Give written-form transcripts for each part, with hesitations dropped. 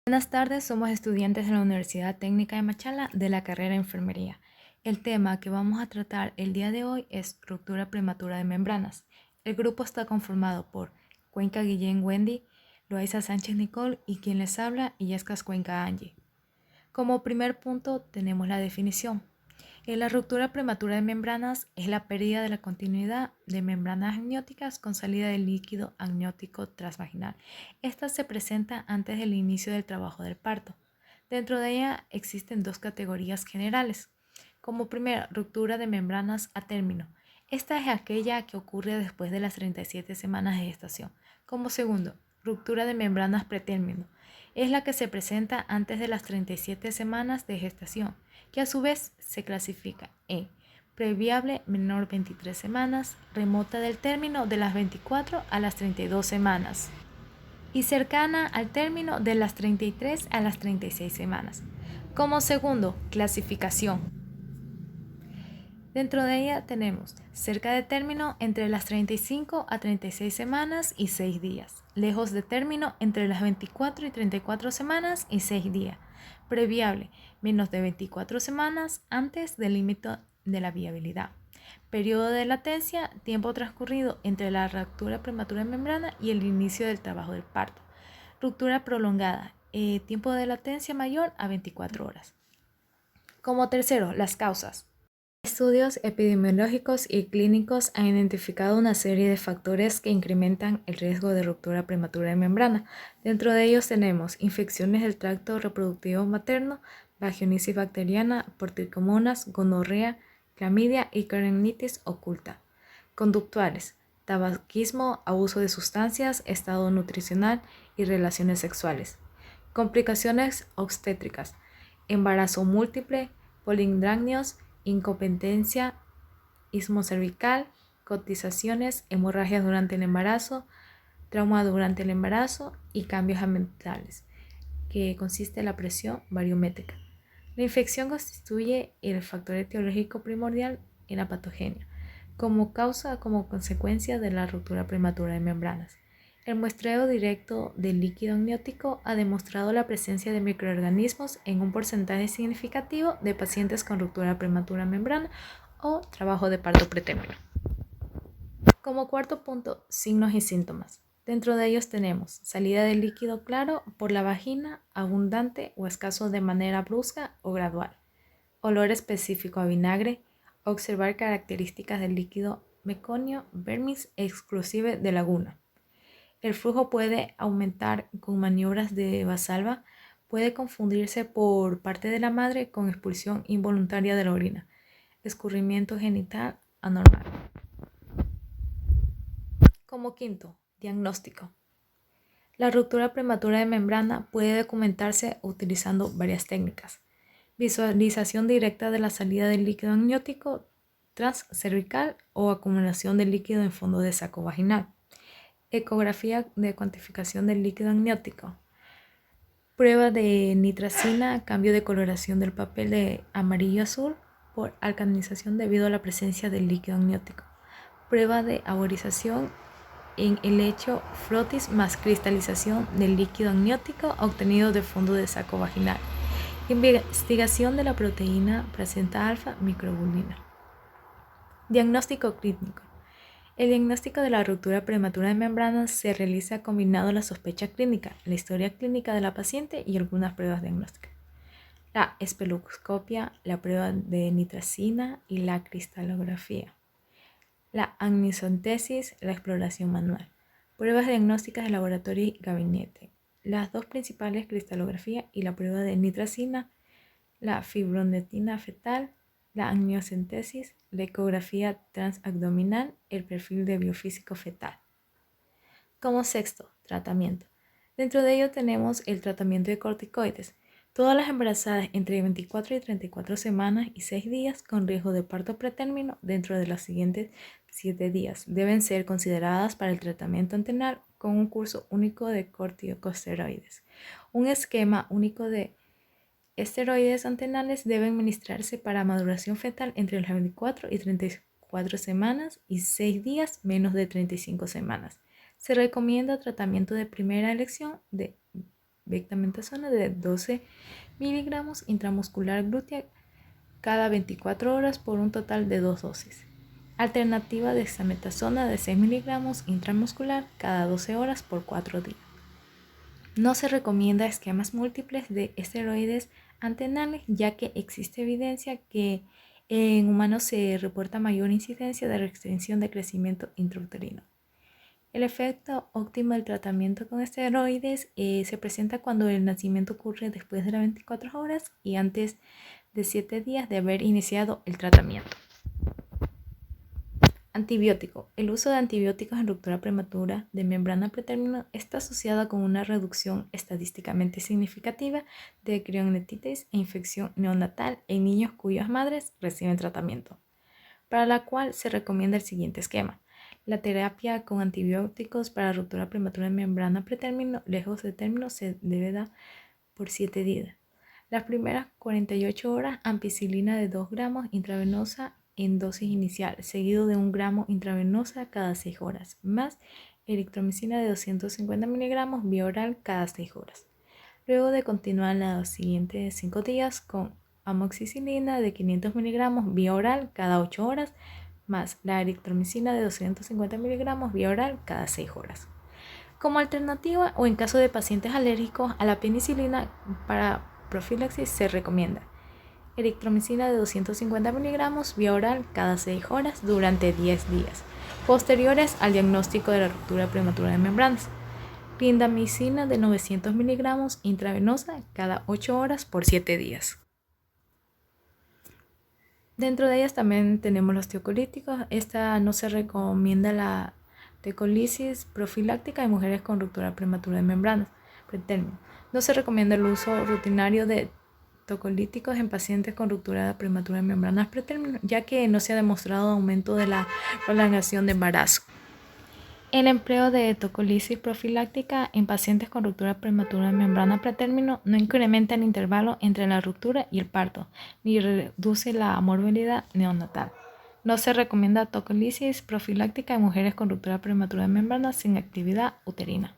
Buenas tardes, somos estudiantes de la Universidad Técnica de Machala de la carrera de Enfermería. El tema que vamos a tratar el día de hoy es ruptura prematura de membranas. El grupo está conformado por Cuenca Guillén Wendy, Loaiza Sánchez Nicole y quien les habla, Illescas Cuenca Angie. Como primer punto tenemos la definición. La ruptura prematura de membranas es la pérdida de la continuidad de membranas amnióticas con salida del líquido amniótico transvaginal. Esta se presenta antes del inicio del trabajo del parto. Dentro de ella existen dos categorías generales. Como primera, ruptura de membranas a término. Esta es aquella que ocurre después de las 37 semanas de gestación. Como segundo, ruptura de membranas pretérmino. Es la que se presenta antes de las 37 semanas de gestación, que a su vez se clasifica en previable menor 23 semanas, remota del término de las 24 a las 32 semanas y cercana al término de las 33 a las 36 semanas. Como segundo, clasificación. Dentro de ella tenemos cerca de término entre las 35 a 36 semanas y 6 días, lejos de término entre las 24 y 34 semanas y 6 días, previable menos de 24 semanas antes del límite de la viabilidad. Periodo de latencia, tiempo transcurrido entre la ruptura prematura de membrana y el inicio del trabajo del parto. Ruptura prolongada, tiempo de latencia mayor a 24 horas. Como tercero, las causas. Estudios epidemiológicos y clínicos han identificado una serie de factores que incrementan el riesgo de ruptura prematura de membrana. Dentro de ellos tenemos infecciones del tracto reproductivo materno, vaginitis bacteriana, por tricomonas, gonorrea, clamidia y carinitis oculta. Conductuales, tabaquismo, abuso de sustancias, estado nutricional y relaciones sexuales. Complicaciones obstétricas, embarazo múltiple, polindragnios, incompetencia, ismo cervical, cotizaciones, hemorragias durante el embarazo, trauma durante el embarazo y cambios ambientales, que consiste en la presión bariométrica. La infección constituye el factor etiológico primordial en la patogenia, como consecuencia de la ruptura prematura de membranas. El muestreo directo del líquido amniótico ha demostrado la presencia de microorganismos en un porcentaje significativo de pacientes con ruptura prematura de membrana o trabajo de parto pretérmino. Como cuarto punto, signos y síntomas. Dentro de ellos tenemos salida de líquido claro por la vagina, abundante o escaso de manera brusca o gradual. Olor específico a vinagre. Observar características del líquido meconio, vermis exclusive de laguna. El flujo puede aumentar con maniobras de Valsalva, puede confundirse por parte de la madre con expulsión involuntaria de la orina. Escurrimiento genital anormal. Como quinto, diagnóstico. La ruptura prematura de membrana puede documentarse utilizando varias técnicas. Visualización directa de la salida del líquido amniótico transcervical o acumulación de líquido en fondo de saco vaginal. Ecografía de cuantificación del líquido amniótico. Prueba de nitracina, cambio de coloración del papel de amarillo a azul por alcalinización debido a la presencia del líquido amniótico. Prueba de aborización en helecho frotis más cristalización del líquido amniótico obtenido del fondo de saco vaginal. Investigación de la proteína placenta alfa microglobulina. Diagnóstico clínico. El diagnóstico de la ruptura prematura de membranas se realiza combinado la sospecha clínica, la historia clínica de la paciente y algunas pruebas diagnósticas. La espeloscopia, la prueba de nitracina y la cristalografía. La amniocentesis, la exploración manual. Pruebas diagnósticas de laboratorio y gabinete. Las dos principales, cristalografía y la prueba de nitracina, la fibronectina fetal, la amniocentesis, la ecografía transabdominal, el perfil de biofísico fetal. Como sexto, tratamiento. Dentro de ello tenemos el tratamiento de corticoides. Todas las embarazadas entre 24 y 34 semanas y 6 días con riesgo de parto pretérmino dentro de los siguientes 7 días deben ser consideradas para el tratamiento antenatal con un curso único de corticosteroides. Un esquema único de esteroides antenales deben administrarse para maduración fetal entre las 24 y 34 semanas y 6 días menos de 35 semanas. Se recomienda tratamiento de primera elección de bectametasona de 12 miligramos intramuscular glútea cada 24 horas por un total de 2 dosis. Alternativa de dexametasona de 6 miligramos intramuscular cada 12 horas por 4 días. No se recomienda esquemas múltiples de esteroides antenales, ya que existe evidencia que en humanos se reporta mayor incidencia de restricción de crecimiento intrauterino. El efecto óptimo del tratamiento con esteroides se presenta cuando el nacimiento ocurre después de las 24 horas y antes de 7 días de haber iniciado el tratamiento. Antibiótico. El uso de antibióticos en ruptura prematura de membrana pretérmino está asociado con una reducción estadísticamente significativa de criogenitis e infección neonatal en niños cuyas madres reciben tratamiento, para la cual se recomienda el siguiente esquema. La terapia con antibióticos para ruptura prematura de membrana pretérmino lejos de término se debe dar por 7 días. Las primeras 48 horas, ampicilina de 2 gramos intravenosa en dosis inicial, seguido de 1 gramo intravenosa cada 6 horas, más eritromicina de 250 miligramos vía oral cada 6 horas. Luego de continuar los siguientes 5 días con amoxicilina de 500 miligramos vía oral cada 8 horas, más la eritromicina de 250 miligramos vía oral cada 6 horas. Como alternativa o en caso de pacientes alérgicos a la penicilina para profilaxis se recomienda eritromicina de 250 miligramos vía oral cada 6 horas durante 10 días, posteriores al diagnóstico de la ruptura prematura de membranas. Clindamicina de 900 miligramos intravenosa cada 8 horas por 7 días. Dentro de ellas también tenemos los teocolíticos. Esta no se recomienda la tecolisis profiláctica en mujeres con ruptura prematura de membranas pretérmino. No se recomienda el uso rutinario de tocolíticos en pacientes con ruptura prematura de membranas pretérmino, ya que no se ha demostrado aumento de la prolongación de embarazo. El empleo de tocolisis profiláctica en pacientes con ruptura prematura de membrana pretérmino no incrementa el intervalo entre la ruptura y el parto, ni reduce la morbilidad neonatal. No se recomienda tocolisis profiláctica en mujeres con ruptura prematura de membrana sin actividad uterina.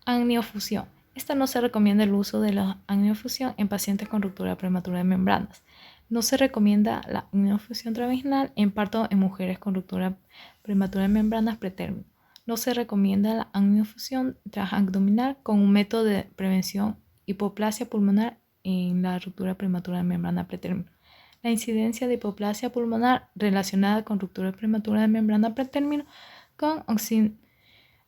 Amniofusión. Esta no se recomienda el uso de la amniofusión en pacientes con ruptura prematura de membranas. No se recomienda la amniofusión transvaginal en parto en mujeres con ruptura prematura de membranas pretérmino. No se recomienda la amniofusión transabdominal con un método de prevención hipoplasia pulmonar en la ruptura prematura de membrana pretérmino. La incidencia de hipoplasia pulmonar relacionada con ruptura prematura de membrana pretérmino con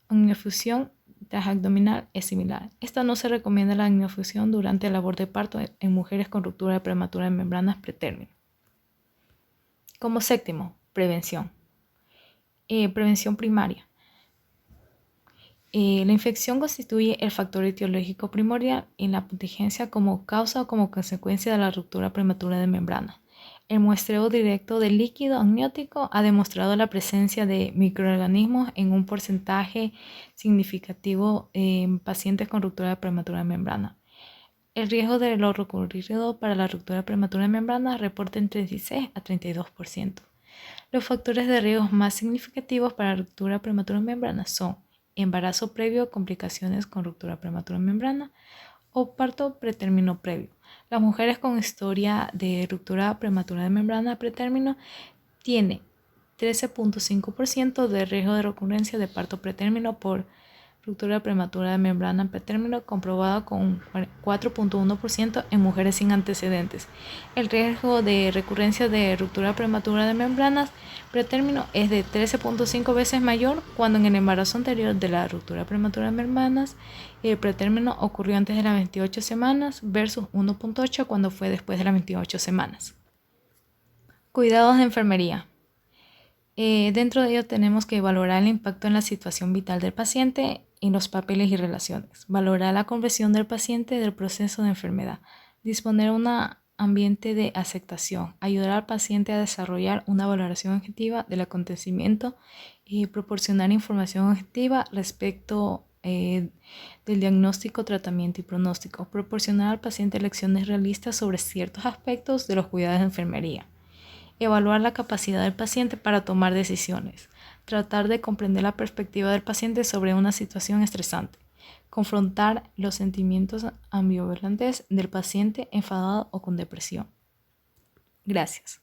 amniofusión transabdominal es similar. Esta no se recomienda la amniofusión durante la labor de parto en mujeres con ruptura prematura de membranas pretérmino. Como séptimo, prevención. Prevención primaria. La infección constituye el factor etiológico primordial en la contingencia como causa o como consecuencia de la ruptura prematura de membrana. El muestreo directo del líquido amniótico ha demostrado la presencia de microorganismos en un porcentaje significativo en pacientes con ruptura prematura de membrana. El riesgo de lo ocurrido para la ruptura prematura de membrana reporta entre 16 a 32%. Los factores de riesgo más significativos para la ruptura prematura de membrana son embarazo previo, complicaciones con ruptura prematura de membrana o parto pretérmino previo. Las mujeres con historia de ruptura prematura de membrana pretérmino tienen 13.5% de riesgo de recurrencia de parto pretérmino por ruptura prematura de membrana pretérmino comprobado con un 4.1% en mujeres sin antecedentes. El riesgo de recurrencia de ruptura prematura de membranas pretérmino es de 13.5 veces mayor cuando en el embarazo anterior de la ruptura prematura de membranas el pretérmino ocurrió antes de las 28 semanas versus 1.8 cuando fue después de las 28 semanas. Cuidados de enfermería. Dentro de ello tenemos que valorar el impacto en la situación vital del paciente, en los papeles y relaciones, valorar la conversión del paciente del proceso de enfermedad, disponer un ambiente de aceptación, ayudar al paciente a desarrollar una valoración objetiva del acontecimiento y proporcionar información objetiva respecto del diagnóstico, tratamiento y pronóstico, proporcionar al paciente lecciones realistas sobre ciertos aspectos de los cuidados de enfermería. Evaluar la capacidad del paciente para tomar decisiones. Tratar de comprender la perspectiva del paciente sobre una situación estresante. confrontar los sentimientos ambivalentes del paciente enfadado o con depresión. Gracias.